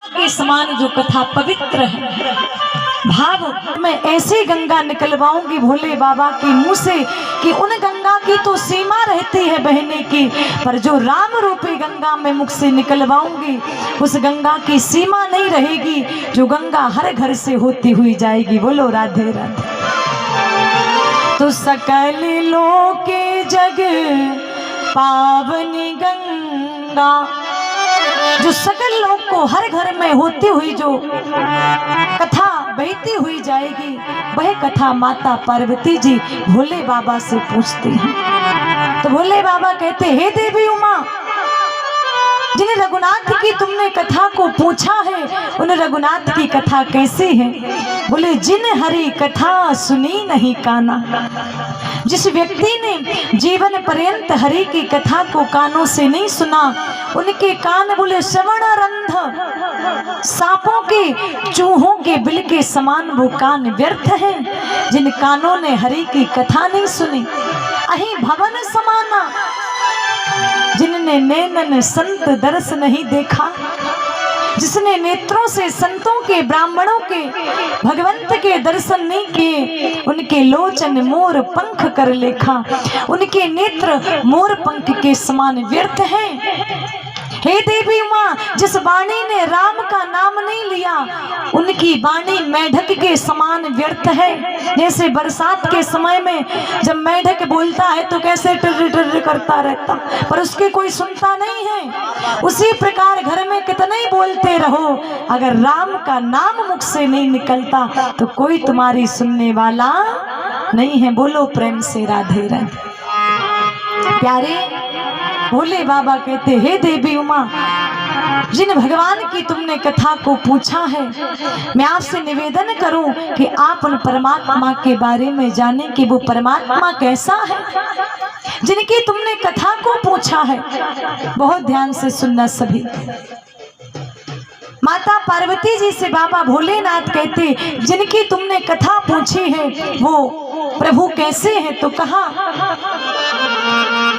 के समान जो कथा पवित्र है। भाव मैं ऐसी गंगा निकलवाऊंगी भोले बाबा के मुंह से कि उन गंगा की तो सीमा रहती है बहने की, पर जो राम रूपी गंगा मैं मुख से निकलवाऊंगी उस गंगा की सीमा नहीं रहेगी, जो गंगा हर घर से होती हुई जाएगी। बोलो राधे राधे। तो सकल लोके जग पावनी गंगा, जो सकल लोग को हर घर में होती हुई जो कथा बहती हुई जाएगी, वह कथा माता पार्वती जी भोले बाबा से पूछती हैं। तो भोले बाबा कहते, हे देवी उमा, जिन रघुनाथ की तुमने कथा को पूछा है उन रघुनाथ की कथा कैसी है? बोले, जिन हरि कथा सुनी नहीं काना। जिस व्यक्ति ने जीवन पर्यंत हरि की कथा को कानों से नहीं सुना, उनके कान बोले श्रवण रंध, सांपों के चूहों के बिल के समान वो कान व्यर्थ हैं। जिन कानों ने हरि की कथा नहीं सुनी, अहि भवन समाना, जिनने नैनन संत दर्श नहीं देखा, जिसने नेत्रों से संतों के ब्राह्मणों के भगवंत के दर्शन नहीं किए, उनके लोचन मोर पंख कर लेखा, उनके नेत्र मोर पंख के समान व्यर्थ हैं। हे देवी माँ, जिस वाणी ने राम का नाम नहीं लिया, उनकी वाणी मेढक के समान व्यर्थ है। जैसे बरसात के समय में जब मेढक बोलता है तो कैसे टिर्र टिर्र करता रहता, पर उसके कोई सुनता नहीं है। उसी प्रकार घर में कितना ही बोलते रहो, अगर राम का नाम मुख से नहीं निकलता तो कोई तुम्हारी सुनने वाला नहीं है। बोलो प्रेम से राधे राधे। प्यारे भोले बाबा कहते, हे देवी उमा, जिन भगवान की तुमने कथा को पूछा है, मैं आपसे निवेदन करूं कि आप उन परमात्मा के बारे में जाने कि वो परमात्मा कैसा है, जिनकी तुमने कथा को पूछा है। बहुत ध्यान से सुनना सभी। माता पार्वती जी से बाबा भोलेनाथ कहते, जिनकी तुमने कथा पूछी है वो प्रभु कैसे हैं? तो कहा,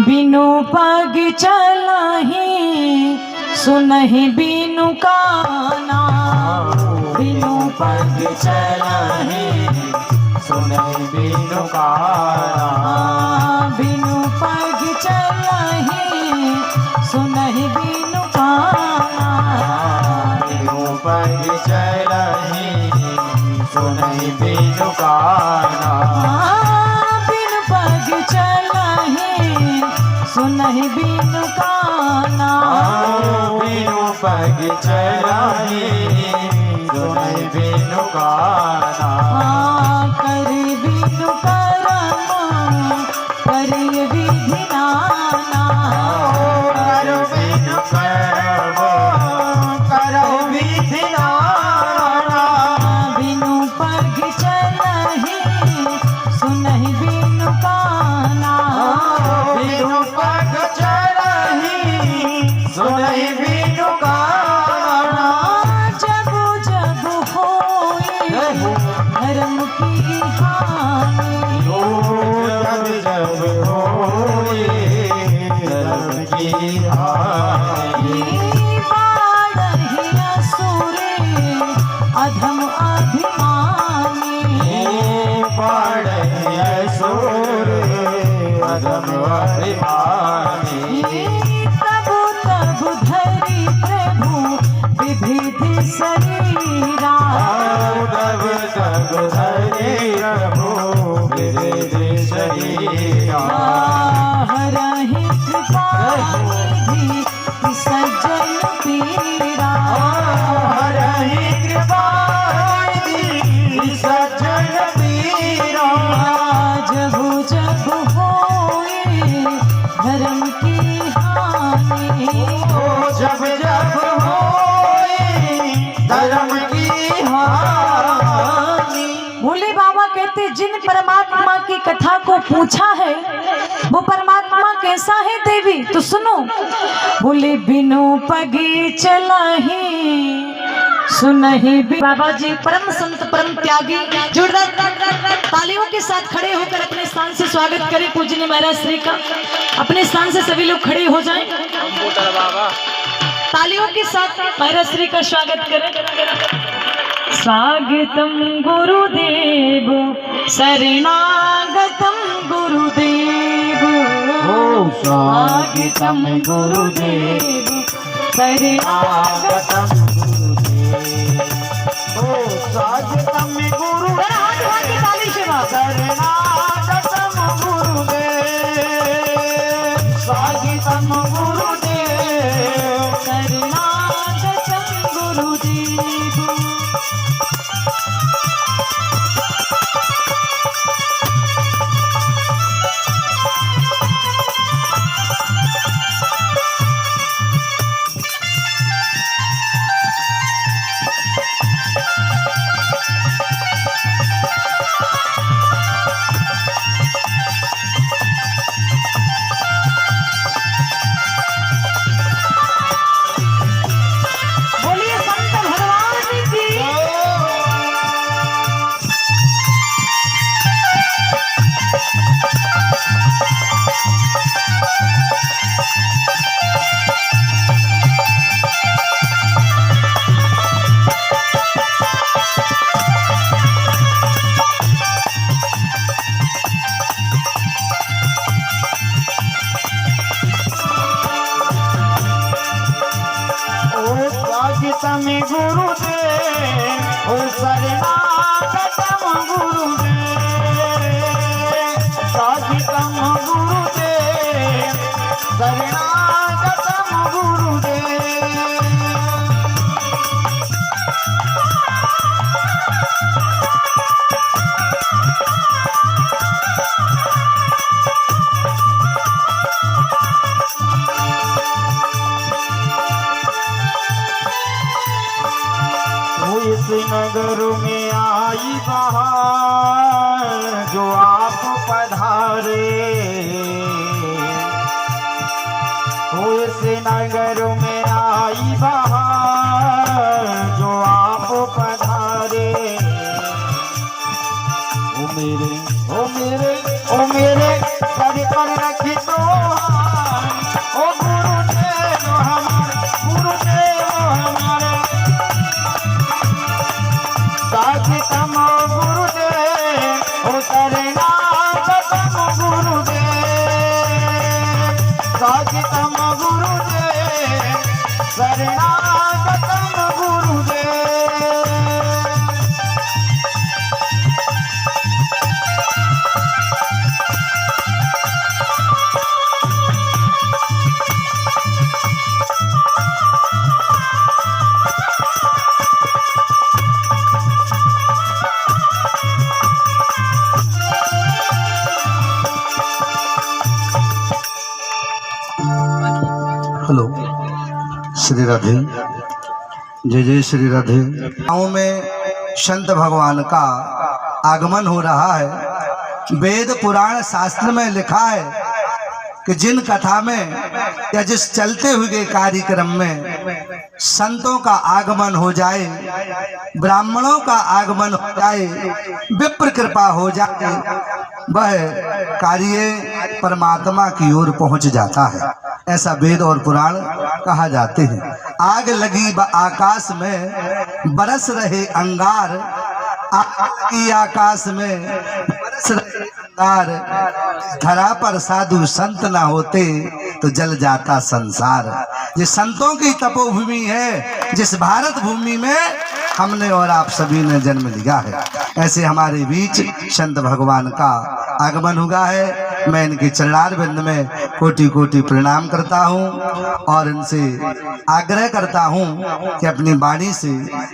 बिनु पग चलहि सुनहि बिनु काना, बिनु पग चलहि सुनहि बिनु काना, बिनु पग चलहि सुनहि बिनु काना, बिनु पग चलहि सुनहि बिनु काना, बिनु पग चलहि सुनहि बिनु काना, बिनु पग चलहि सुनहि बिनु काना, करि बिनु करम करि विधि नाना, कर बिनु करम कर विधि नाना, बिनु पग चलहि सुनहि बिनु काना, बिनु पग चलहि सुनहि बिनु काना, जगु जगु होई धर्म की हानि, जग जग होई धर्म की हानि, बाढ़हि असुरे अधम अभिमानी, बाढ़हि असुरे अधम अभिमानी, तबु तबु धरि प्रभु विविध शरीरा, तबु तबु धरि प्रभु विविध शरीरा, हरहि कृपा निधि सज्जन पीरा, हरहि कृपा निधि सज्जन पीरा, जगु जगु होए धर्म की हानि, जब जब होए धर्म की हानि। भोले बाबा कहते, जिन परमात्मा की कथा को पूछा है वो परमात्मा कैसा है देवी? तो सुनो। बोले, बिनु पगे चलहि सुनहि। बाबा जी परम संत परम त्यागी, जोरदार तालियों के साथ खड़े होकर अपने स्थान से स्वागत करें पूजनीय महाराज श्री का। अपने स्थान से सभी लोग खड़े हो जाएं। तालियों के साथ भैरवश्री का स्वागत करें। स्वागतम गुरुदेव शरणागतम गुरुदेव, स्वागतम गुरुदेव शरणागतम गुरुदेव, स्वागतम गुरु ताली से शरणागतम गुरुदेव, स्वागतम गुरुदेव शरणागतम गुरुदेव। स्वागतम गुरुदेव शरणागतम गुरुदेव, स्वागतम गुरुदेव शरणागतम गुरुदेव। इस नगर में आई बहार जो आप पधारे, इस नगर में आई बहार जो आप पधारे। ओ मेरे सर पर रखी दो हाथ, ओ गुरुदेव हमारे, गुरुदेव हमारे। स्वागतम गुरुदेव शरणागतम गुरुदेव, स्वागतम गुरुदेव शरणागतम गुरुदेव। हेलो, श्री राधे, जय जय श्री राधे। गाँव में संत भगवान का आगमन हो रहा है। वेद पुराण शास्त्र में लिखा है कि जिन कथा में या जिस चलते हुए कार्यक्रम में संतों का आगमन हो जाए, ब्राह्मणों का आगमन हो जाए, विप्र कृपा हो जाए, वह कार्य परमात्मा की ओर पहुंच जाता है। ऐसा वेद और पुराण कहा जाते हैं। आग लगी आकाश में, बरस रहे अंगार, की आकाश में बरस रहे अंगार, धरा पर साधु संत ना होते तो जल जाता संसार। ये संतों की तपोभूमि है, जिस भारत भूमि में हमने और आप सभी ने जन्म लिया है। ऐसे हमारे बीच संत भगवान का आगमन हुआ है। मैं इनके चरणार बिंद में कोटि कोटि प्रणाम करता हूँ और इनसे आग्रह करता हूँ कि अपनी वाणी से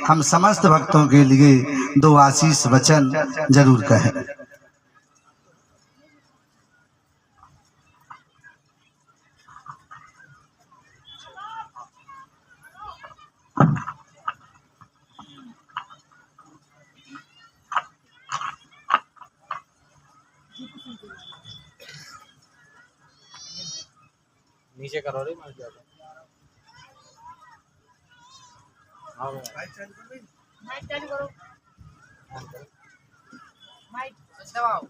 हम समस्त भक्तों के लिए दो आशीष वचन जरूर कहें। नीचे करो रे माइक ज्यादा। हां माइक चालू करो। माइक दबाओ।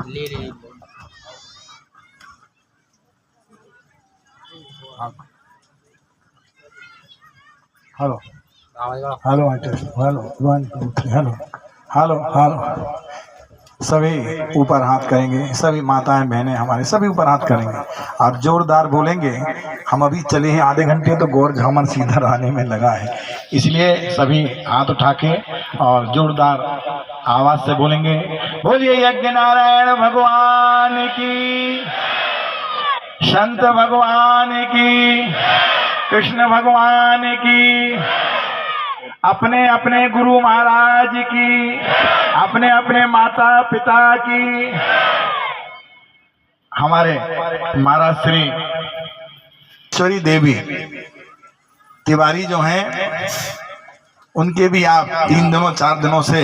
ले ले। हां हेलो आवाज बढ़ाओ। Hello hello 1 2 3 hello hello hello. सभी ऊपर हाथ करेंगे, सभी माताएं बहनें हमारे सभी ऊपर हाथ करेंगे। आप जोरदार बोलेंगे। हम अभी चले हैं आधे घंटे, तो गौर झामन सीधा आने में लगा है, इसलिए सभी हाथ उठा के और जोरदार आवाज से बोलेंगे। बोलिए यज्ञ नारायण भगवान की, संत भगवान की, कृष्ण भगवान की, अपने अपने गुरु महाराज की, अपने अपने माता पिता की। हमारे महाराज श्री ईश्वरी देवी तिवारी जो हैं, उनके भी आप 3 दिनों 4 दिनों से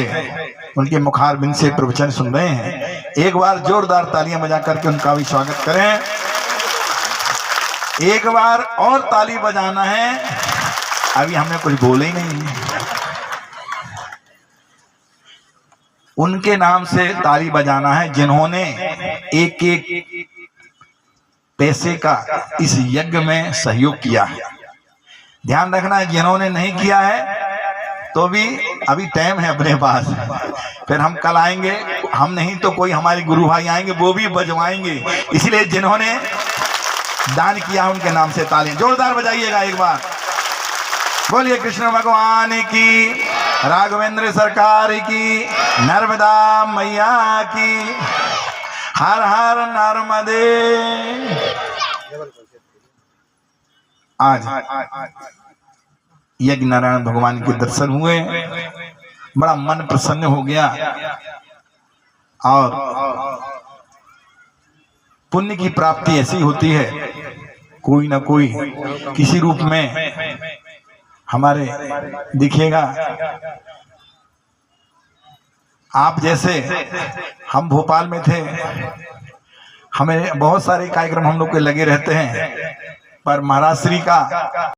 उनके मुखारबिंद से प्रवचन सुन रहे हैं। एक बार जोरदार तालियां बजा करके उनका भी स्वागत करें। एक बार और ताली बजाना है। अभी हमने कुछ बोले ही नहीं। उनके नाम से ताली बजाना है जिन्होंने एक एक पैसे का इस यज्ञ में सहयोग किया है। ध्यान रखना है, जिन्होंने नहीं किया है तो भी अभी टाइम है अपने पास। फिर हम कल आएंगे, हम नहीं तो कोई हमारे गुरु भाई आएंगे, वो भी बजवाएंगे। इसलिए जिन्होंने दान किया उनके नाम से ताली जोरदार बजाइएगा एक बार। बोलिए कृष्ण भगवान की, राघवेंद्र सरकार की, नर्मदा मैया की, हर हर नर्मदे। आज यज्ञ नारायण भगवान के दर्शन हुए, बड़ा मन प्रसन्न हो गया। और पुण्य की प्राप्ति ऐसी होती है, कोई ना कोई किसी रूप में हमारे दिखेगा। आप जैसे हम भोपाल में थे, हमें बहुत सारे कार्यक्रम हम लोग के लगे रहते हैं, पर महाराज श्री का